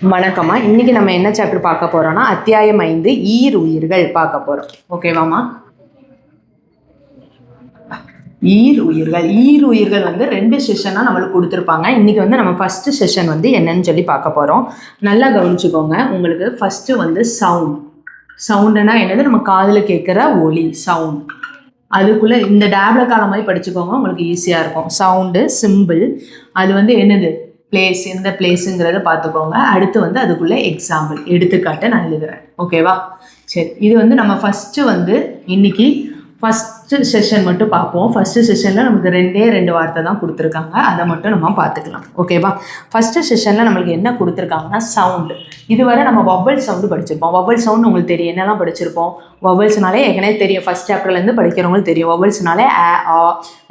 வணக்கம்மா. இன்னைக்கு நம்ம என்ன சாப்டர் பார்க்க போறோம்னா அத்தியாயம் 5 ஈருயிர்கள் பார்க்க போறோம். ஓகேவாமா? ஈருயிர்கள் வந்து 2 செஷனா நம்மளுக்கு கொடுத்துருப்பாங்க. இன்னைக்கு வந்து நம்ம ஃபர்ஸ்ட் செஷன் வந்து என்னன்னு சொல்லி பார்க்க போறோம். நல்லா கவனிச்சுக்கோங்க. உங்களுக்கு ஃபர்ஸ்ட் வந்து சவுண்டுனா என்னது? நம்ம காதுல கேட்குற ஒலி சவுண்ட். அதுக்குள்ள இந்த டேப்ல காலம் மாதிரி படிச்சுக்கோங்க, உங்களுக்கு ஈஸியா இருக்கும். சவுண்டு, சிம்பிள், அது வந்து என்னது? பிளேஸ், எந்த பிளேஸுங்கிறத பார்த்துக்கோங்க. அடுத்து வந்து அதுக்குள்ள எக்ஸாம்பிள், எடுத்துக்காட்டு நான் எழுதுறேன். ஓகேவா? சரி, இது வந்து நம்ம ஃபர்ஸ்ட் வந்து இன்னைக்கு ஃபர்ஸ்ட் செஷன் மட்டும் பார்ப்போம். ஃபர்ஸ்ட் செஷனில் நமக்கு 2 வார்த்தை தான் கொடுத்துருக்காங்க, அதை மட்டும் நம்ம பார்த்துக்கலாம். ஓகேவா? ஃபர்ஸ்ட் செஷனில் நம்மளுக்கு என்ன கொடுத்துருக்காங்கன்னா சவுண்டு. இதுவரை நம்ம வவ்வல் சவுண்டு படிச்சிருப்போம். வவ்வல் சவுண்டு உங்களுக்கு தெரியும், என்னெல்லாம் படிச்சிருப்போம்? வவ்வல்ஸ்னாலே ஏற்கனவே தெரியும், ஃபர்ஸ்ட் சாப்டர்லேருந்து படிக்கிறவங்களுக்கு தெரியும். வவ்வல்ஸ்னாலே ஆ, ஆ,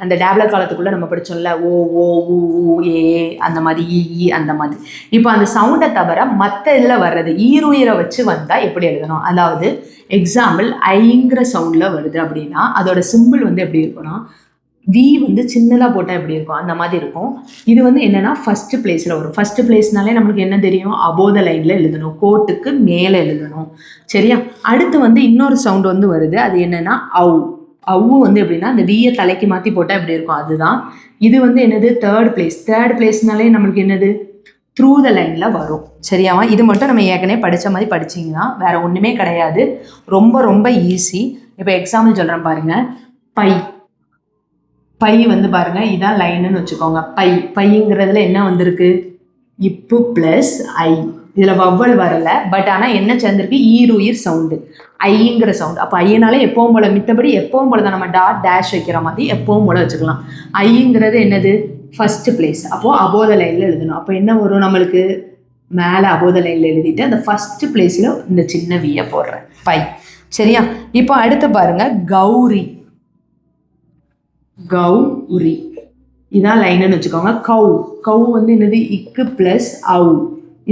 அந்த டேப்லெட் காலத்துக்குள்ளே நம்ம படித்தோம்ல, ஓ, ஓ, ஊ, ஊ, ஏ, அந்த மாதிரி ஈ, அந்த மாதிரி. இப்போ அந்த சவுண்டை தவிர மற்ற இதில் வர்றது ஈருயிரை வச்சு வந்தால் எப்படி எழுதணும்? அதாவது எக்ஸாம்பிள் ஐங்கிற சவுண்டில் வருது அப்படின்னா அதோட சிம்பிள் வந்து எப்படி இருக்கும்னா, வி வந்து சின்னதாக போட்டால் எப்படி இருக்கும் அந்த மாதிரி இருக்கும். இது வந்து என்னன்னா ஃபர்ஸ்ட் பிளேஸில் வரும். ஃபர்ஸ்ட் பிளேஸ்னாலே நம்மளுக்கு என்ன தெரியும்? அபோத லைனில் எழுதணும், கோட்டுக்கு மேலே எழுதணும். சரியா? அடுத்து வந்து இன்னொரு சவுண்ட் வந்து வருது, அது என்னன்னா அவு வந்து எப்படின்னா அந்த வியை தலைக்கு மாற்றி போட்டால் எப்படி இருக்கும் அதுதான். இது வந்து என்னது? தேர்ட் பிளேஸ்னாலே நம்மளுக்கு என்னது? த்ரூ த லைனில் வரும். சரியாவா? இது மட்டும் நம்ம ஏற்கனவே படித்த மாதிரி படிச்சிங்கன்னா வேறு ஒன்றுமே கிடையாது. ரொம்ப ரொம்ப ஈஸி. இப்போ எக்ஸாம்பிள் சொல்கிறேன் பாருங்கள். பை வந்து பாருங்கள், இதான் லைனுன்னு வச்சுக்கோங்க. பைங்கிறதுல என்ன வந்திருக்கு? இப்பு ப்ளஸ் ஐ. இதில் வவ்வல் வரலை, பட் ஆனால் என்ன சேர்ந்துருக்கு? ஈருயிர் சவுண்டு, ஐங்கிற சவுண்டு. அப்போ ஐயனாலே எப்பவும் போல், மித்தபடி எப்பவும் போல் தான் நம்ம டாட் டேஷ் வைக்கிற மாதிரி எப்பவும் போல் வச்சுக்கலாம். ஐங்கிறது என்னது? First place. அப்போது அபோத லைனில் எழுதணும். அப்போ என்ன வரும் நம்மளுக்கு? மேலே அபோத லைனில் எழுதிட்டு அந்த ஃபர்ஸ்ட் பிளேஸில் இந்த சின்ன வியை போடுறேன், பை. சரியா? இப்போ அடுத்து பாருங்க, கௌரி. இதான் லைனுன்னு வச்சுக்கோங்க. கவு வந்து என்னது? இக்கு ப்ளஸ் அவு.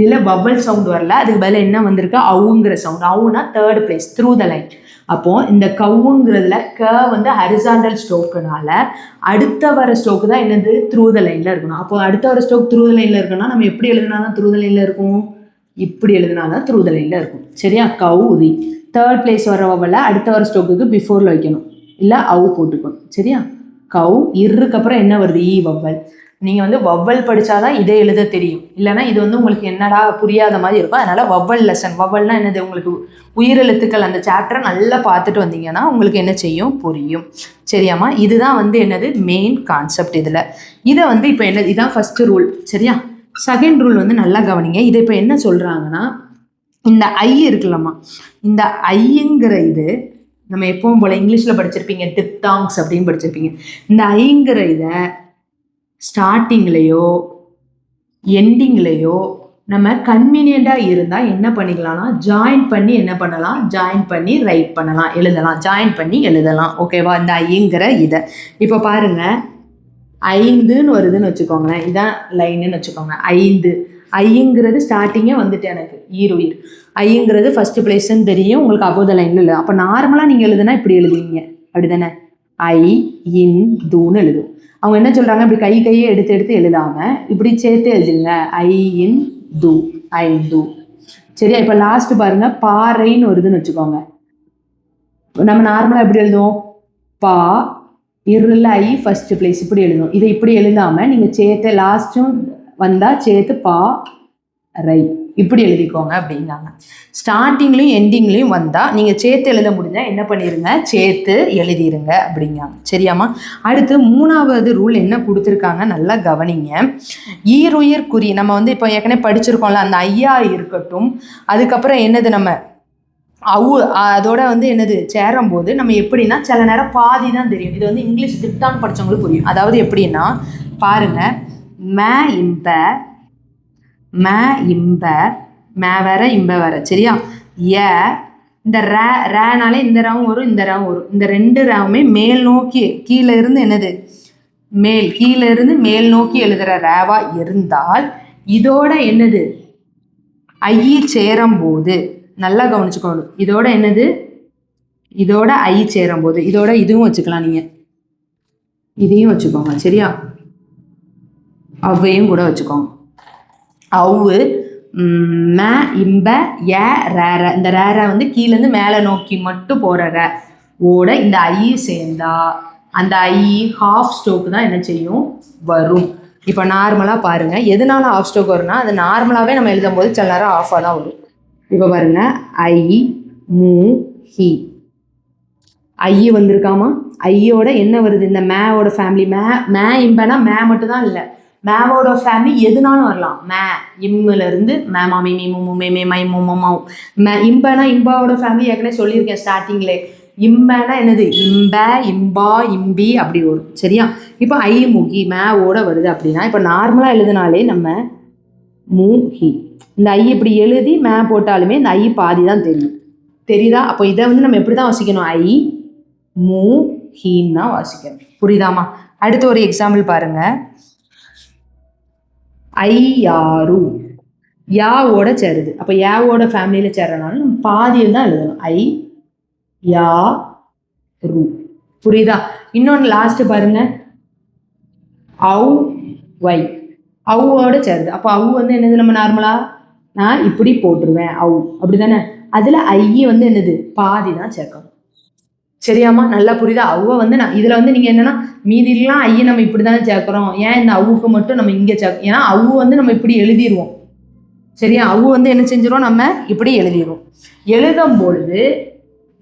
இதில் பபல் சவுண்ட் வரல, அதுக்கு பதில் என்ன வந்திருக்கு? அவுங்கிற சவுண்ட். அவுனா third place, through the line. அப்போது இந்த கவுங்கிறதுல க வந்து ஹரிசாண்டல் ஸ்ட்ரோக்குனால அடுத்த வர ஸ்ட்ரோக்கு தான் என்னது? த்ரூ த லைனில் இருக்கணும். அப்போ அடுத்த வர ஸ்ட்ரோக் த்ரூ த லைனில் இருக்குன்னா நம்ம எப்படி எழுதினா தான் த்ரூ த லைனில் இருக்கும்? இப்படி எழுதினா தான் த்ரூ த லைனில் இருக்கும். சரியா? கௌரி. தேர்ட் பிளேஸ் வர வவ்வலை அடுத்த வர ஸ்ட்ரோக்குக்கு பிஃபோரில் வைக்கணும், இல்லை அவு போட்டுக்கணும். சரியா? இருக்கு அப்புறம் என்ன வருது? ஈ வவ்வல். நீங்கள் வந்து வவ்வல் படித்தாதான் இதை எழுத தெரியும், இல்லைனா இது வந்து உங்களுக்கு என்னடா புரியாத மாதிரி இருக்கும். அதனால் வவ்வல் லெசன், வவ்வல்னா என்னது? உங்களுக்கு உயிரெழுத்துக்கள் அந்த சாப்டரை நல்லா பார்த்துட்டு வந்தீங்கன்னா உங்களுக்கு என்ன செய்யும்? புரியும். சரியாம்மா? இதுதான் வந்து என்னது? Main concept. இதை வந்து இப்போ என்ன, இதுதான் ஃபஸ்ட்டு ரூல். சரியா? செகண்ட் ரூல் வந்து நல்லா கவனிங்க. இதை இப்போ என்ன சொல்கிறாங்கன்னா, இந்த ஐ இருக்குல்லம்மா, இந்த ஐங்கிற இது நம்ம எப்பவும் போல் இங்கிலீஷில் படிச்சிருப்பீங்க, டிப்தாங்ஸ் அப்படின்னு படிச்சிருப்பீங்க. இந்த ஐங்கிற இதை ஸ்டார்டிங்லேயோ எண்டிங்லேயோ நம்ம கன்வீனியண்ட்டாக இருந்தால் என்ன பண்ணிக்கலாம்னா ஜாயின் பண்ணி என்ன பண்ணலாம்? ஜாயின் பண்ணி ரைட் பண்ணலாம், எழுதலாம், ஜாயின் பண்ணி எழுதலாம். ஓகேவா? இந்த ஐங்கிற இதை இப்போ பாருங்கள், 5ன்னு வருதுன்னு வச்சுக்கோங்களேன். இதான் லைனுன்னு வச்சுக்கோங்க. 5 ஐங்கிறது ஸ்டார்டிங்கே வந்துட்டு எனக்கு ஈருயிர். ஐங்கிறது ஃபர்ஸ்ட் பிளேஸ்ன்னு தெரியும் உங்களுக்கு, அபோத லைனில் இல்லை. அப்போ நார்மலாக நீங்கள் எழுதுனா இப்படி எழுதுவீங்க, அப்படி தானே? ஐ இன் தூன்னு எழுதும். அவங்க என்ன சொல்கிறாங்க? இப்படி கையை எடுத்து எழுதாமல் இப்படி சேர்த்து எழுதுங்க. ஐ இன் தூ, ஐந்து. சரியா? இப்போ லாஸ்ட் பாருங்க, பாறைன்னு வருதுன்னு வச்சுக்கோங்க. நம்ம நார்மலாக எப்படி எழுதுவோம்? பா இருள ஐ ஃபர்ஸ்ட் பிளேஸ், இப்படி எழுதும். இதை இப்படி எழுதாமல் நீங்கள் சேர்த்து லாஸ்ட்டும் வந்தால் சேர்த்து பா ரை இப்படி எழுதிக்கோங்க அப்படிங்காங்க. ஸ்டார்டிங்லையும் எண்டிங்லையும் வந்தால் நீங்கள் சேர்த்து எழுத முடிஞ்சால் என்ன பண்ணிடுங்க? சேர்த்து எழுதிருங்க அப்படிங்காங்க. சரியாம்மா? அடுத்து 3வது ரூல் என்ன கொடுத்துருக்காங்க, நல்லா கவனிங்க. ஈருயிர் குறி நம்ம வந்து இப்போ ஏற்கனவே படிச்சிருக்கோம்ல, அந்த ஐயா இருக்கட்டும், அதுக்கப்புறம் என்னது? நம்ம அதோட வந்து என்னது சேரும்போது நம்ம எப்படின்னா சில நேரம் பாதி தான் தெரியும். இது வந்து இங்கிலீஷ் டிப்டாங் படித்தவங்களுக்கு புரியும். அதாவது எப்படின்னா பாருங்க, மே இம்ப மே வேற இம்ப வேற. சரியா? இந்த ரேனாலே இந்த ராவும் வரும், இந்த ராவும் வரும். இந்த 2 ராவுமே மேல் நோக்கி கீழே இருந்து என்னது? கீழே இருந்து மேல் நோக்கி எழுதுகிற ரேவா இருந்தால் இதோட என்னது? ஐ சேரும்போது நல்லா கவனிச்சுக்கோங்க. இதோட என்னது? இதோட ஐ சேரும்போது இதோட இதுவும் வச்சுக்கலாம், நீங்கள் இதையும் வச்சுக்கோங்க. சரியா? அவ்வையும் கூட வச்சுக்கோங்க. அவ்வு ம இம்ப ஏ ரேர. இந்த ரேர வந்து கீழேருந்து மேலே நோக்கி மட்டும் போகிற ர ஓட இந்த ஐ சேர்ந்தா அந்த ஐ ஹாஃப் ஸ்டோக்கு தான் என்ன செய்யும் வரும். இப்போ நார்மலாக பாருங்கள், எதனால ஆஃப் ஸ்டோக் வரும்னா அது நார்மலாகவே நம்ம எழுதும் போது சில நேரம் ஆஃபாக தான் வரும். இப்போ பாருங்கள், ஐ மூ ஹி. ஐ வந்திருக்காமா, ஐயோட என்ன வருது, இந்த மேவோட ஃபேமிலி. மே இம்பனா மே மட்டும் தான் இல்லை, மேவோட ஃபேமிலி எதுனாலும் வரலாம். மே இம்மிலேருந்து மே மாமி மீ மூ மே மே மை மூ மாவும். இம்பனா இம்பாவோட ஃபேமிலி ஏற்கனவே சொல்லியிருக்கேன் ஸ்டார்டிங்லே. இம்பனா என்னது, இம்ப இம்பா இம்பி அப்படி வரும். சரியா? இப்போ ஐ முகி மேவோட வருது அப்படின்னா இப்போ நார்மலாக எழுதினாலே நம்ம மூஹி, இந்த ஐ இப்படி எழுதி மே போட்டாலுமே இந்த ஐ பாதி தான் தெரியும். தெரியுதா? அப்போ இதை வந்து நம்ம எப்படி தான் வாசிக்கணும், ஐ மூ ஹீன்னு தான் வாசிக்கணும். புரியுதாமா? அடுத்து ஒரு எக்ஸாம்பிள் பாருங்க. ஐ யாரு யாவோட சேருது. அப்போ யாவோட ஃபேமிலியில் சேர்றனால நம்ம பாதியில் தான் எழுதணும். ஐ யா ரு. புரியுதா? இன்னொன்று லாஸ்ட்டு பாருங்க, அவு வை. அவோட சேருது. அப்போ அவு வந்து என்னது, நம்ம நார்மலாக நான் இப்படி போட்டுருவேன் அவு, அப்படி தானே? அதில் ஐ வந்து என்னது, பாதி தான் சேர்க்கணும். சரியாம்மா? நல்லா புரியுதா? அவ்வை வந்து நான் இதில் வந்து நீங்கள் என்னென்னா மீதிலாம் ஐயை நம்ம இப்படி தானே சேர்க்குறோம், ஏன் இந்த அவுக்கு மட்டும் நம்ம இங்கே சேர்க்க, ஏன்னா அவு வந்து நம்ம இப்படி எழுதிடுவோம். சரியா? அவு வந்து என்ன செஞ்சிடும், நம்ம இப்படி எழுதிடுவோம். எழுதும் பொழுது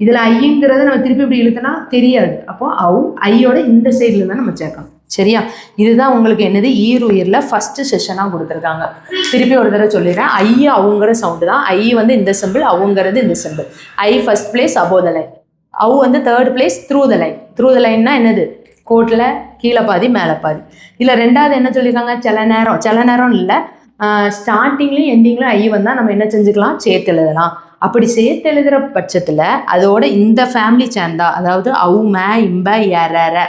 இதில் ஐங்கிறத நம்ம திருப்பி இப்படி எழுதுனா தெரியாது. அப்போ அவு ஐயோட இந்த சைடில் தான் நம்ம சேர்க்கணும். சரியா? இதுதான் உங்களுக்கு என்னது ஈருயிரில் ஃபஸ்ட்டு செஷனாக கொடுத்துருக்காங்க. திருப்பி ஒரு தடவை சொல்லிடுறேன். ஐ அவங்கிற சவுண்டு தான். ஐ வந்து இந்த சிம்பிள், அவங்கிறது இந்த simple. I first place above the line, அவு வந்து third place through the line. Through the லைன்னா என்னது, கோட்டில் கீழே பாதி மேலே பாதி. இல்லை ரெண்டாவது என்ன சொல்லியிருக்காங்க, சில நேரம் இல்லை, ஸ்டார்டிங்லேயும் எண்டிங்லேயும் ஐ வந்தால் நம்ம என்ன செஞ்சுக்கலாம், சேர்த்து எழுதலாம். அப்படி சேர்த்து எழுதுகிற பட்சத்தில் அதோட இந்த ஃபேமிலி சேர்ந்தா, அதாவது அவு மே இம்ப ஏற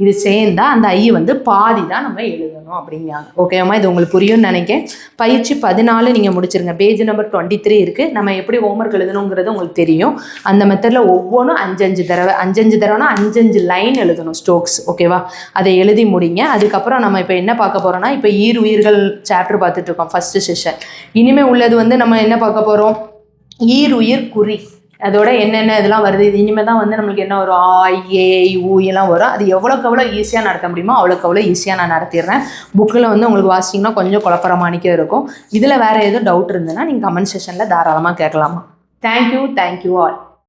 இது சேர்ந்தா அந்த ஐ வந்து பாதி தான் நம்ம எழுதணும் அப்படிங்கிறாங்க. ஓகேம்மா? இது உங்களுக்கு புரியும்னு நினைக்கிறேன். பயிற்சி 14 நீங்கள் முடிச்சிருங்க. பேஜ் நம்பர் 23 இருக்குது. நம்ம எப்படி ஹோம்ஒர்க் எழுதணுங்கிறது உங்களுக்கு தெரியும். அந்த மெத்தடில் ஒவ்வொன்றும் 5 தடவைனா 5 லைன் எழுதணும் ஸ்டோக்ஸ். ஓகேவா? அதை எழுதி முடிங்க. அதுக்கப்புறம் நம்ம இப்போ என்ன பார்க்க போகிறோம்னா, இப்போ ஈருயிர்கள் சாப்டர் பார்த்துட்ருக்கோம் ஃபஸ்ட்டு செஷன். இனிமேல் உள்ளது வந்து நம்ம என்ன பார்க்க போகிறோம், ஈருயிர் குறி. அதோட என்னென்ன இதெல்லாம் வருது, இது இனிமேல் தான் வந்து நம்மளுக்கு என்ன வரும், ஆ ஏ ஊ எல்லாம் வரும். அது எவ்வளோக்கு எவ்வளோ ஈஸியாக நடத்த முடியுமோ அவ்வளோக்கு எவ்வளோ ஈஸியாக நான் நடத்திடுறேன். புக்கில் வந்து உங்களுக்கு வாசிச்சிங்கன்னா கொஞ்சம் குழப்பறமானிக்கே இருக்கும். இதில் வேறு எதுவும் டவுட் இருந்ததுன்னா நீங்கள் கமெண்ட் செஷனில் தாராளமாக கேட்கலாமா. Thank you all.